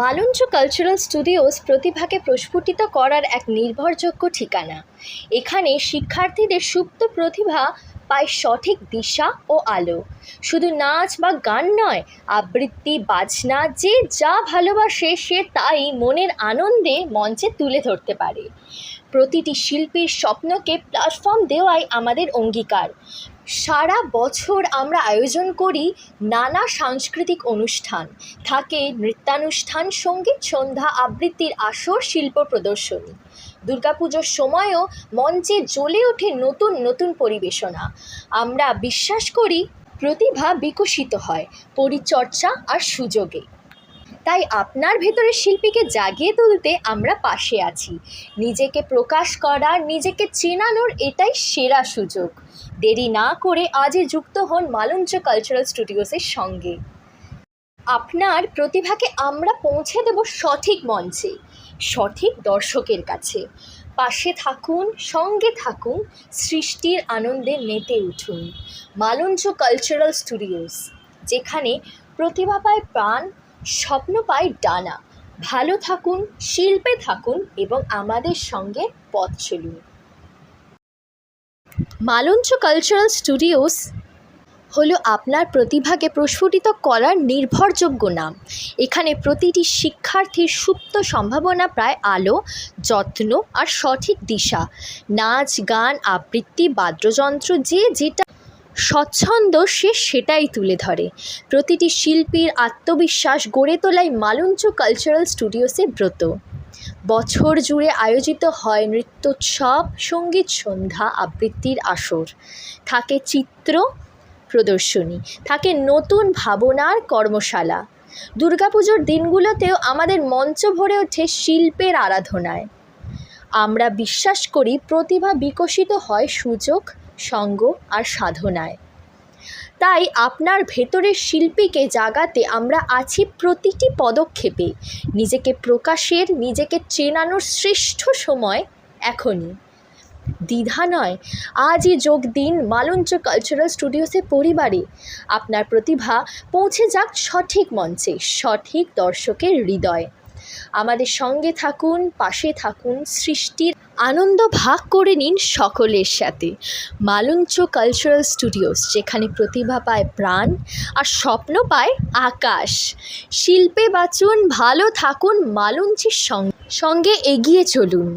মালঞ্চ cultural studios প্রতিভাকে প্রস্ফুটিত করার এক নির্ভরযোগ্য ঠিকানা। এখানে শিক্ষার্থীদের সুপ্ত প্রতিভা পায় সঠিক দিশা ও আলো। শুধু নাচ বা গান নয়, আবৃত্তি, বাজনা, যে যা ভালোবাসে সে তাই মনের আনন্দে মঞ্চে তুলে ধরতে পারে। প্রতিটি শিল্পীর স্বপ্নকে প্ল্যাটফর্ম দেওয়াই আমাদের অঙ্গীকার। সারা বছর আমরা আয়োজন করি নানা সাংস্কৃতিক অনুষ্ঠান, থাকে নৃত্যানুষ্ঠান, সঙ্গীত সন্ধ্যা, আবৃত্তির আসর, শিল্প প্রদর্শনী। দুর্গাপুজোর সময়ও মঞ্চে জ্বলে ওঠে নতুন নতুন পরিবেশনা। আমরা বিশ্বাস করি প্রতিভা বিকশিত হয় পরিচর্যা আর সুযোগে। তাই আপনার ভেতরের শিল্পীকে জাগিয়ে তুলতে আমরা পাশে আছি। নিজেকে প্রকাশ করার, নিজেকে চেনানোর এটাই সেরা সুযোগ। দেরি না করে আজই যুক্ত হন মালঞ্চ কালচারাল স্টুডিওসের সঙ্গে। আপনার প্রতিভাকে আমরা পৌঁছে দেব সঠিক মঞ্চে, সঠিক দর্শকের কাছে। পাশে থাকুন, সঙ্গে থাকুন, সৃষ্টির আনন্দে মেতে উঠুন। মালঞ্চ কালচারাল স্টুডিওস, যেখানে প্রতিভা পায় প্রাণ, স্বপ্ন পায় ডানা। ভালো থাকুন, শিল্পে থাকুন এবং আমাদের সঙ্গে পথ চলুন। মালঞ্চ কালচারাল স্টুডিওস হলো আপনার প্রতিভাকে প্রস্ফুটিত করার নির্ভরযোগ্য নাম। এখানে প্রতিটি শিক্ষার্থীর সুপ্ত সম্ভাবনা প্রায় আলো, যত্ন আর সঠিক দিশা। নাচ, গান, আবৃত্তি, বাদ্যযন্ত্র, যে যেটা স্বচ্ছন্দ সে সেটাই তুলে ধরে। প্রতিটি শিল্পীর আত্মবিশ্বাস গড়ে তোলাই মালঞ্চ কালচারাল স্টুডিওসের ব্রত। বছর জুড়ে আয়োজিত হয় নৃত্যোৎসব, সঙ্গীত সন্ধ্যা, আবৃত্তির আসর, থাকে চিত্র প্রদর্শনী, থাকে নতুন ভাবনার কর্মশালা। দুর্গাপুজোর দিনগুলোতেও আমাদের মঞ্চ ভরে ওঠে শিল্পের আরাধনায়। আমরা বিশ্বাস করি প্রতিভা বিকশিত হয় সুযোগ, সঙ্গ আর সাধনায়। তাই আপনার ভেতরের শিল্পীকে জাগাতে আমরা আছি প্রতিটি পদক্ষেপে। নিজেকে প্রকাশের, নিজেকে চেনানোর শ্রেষ্ঠ সময় এখনই। দ্বিধা নয়, আজই যোগ দিন মালঞ্চ কালচারাল স্টুডিওসের পরিবারে। আপনার প্রতিভা পৌঁছে যাক সঠিক মঞ্চে, সঠিক দর্শকের হৃদয়ে। আমাদের সঙ্গে থাকুন, পাশে থাকুন, সৃষ্টির আনন্দ ভাগ করে নিন সকলের সাথে। মালঞ্চ কালচারাল স্টুডিওস, যেখানে প্রতিভা পায় প্রাণ আর স্বপ্ন পায় আকাশ। শিল্পে বাঁচুন, ভালো থাকুন, মালঞ্চের সঙ্গে এগিয়ে চলুন।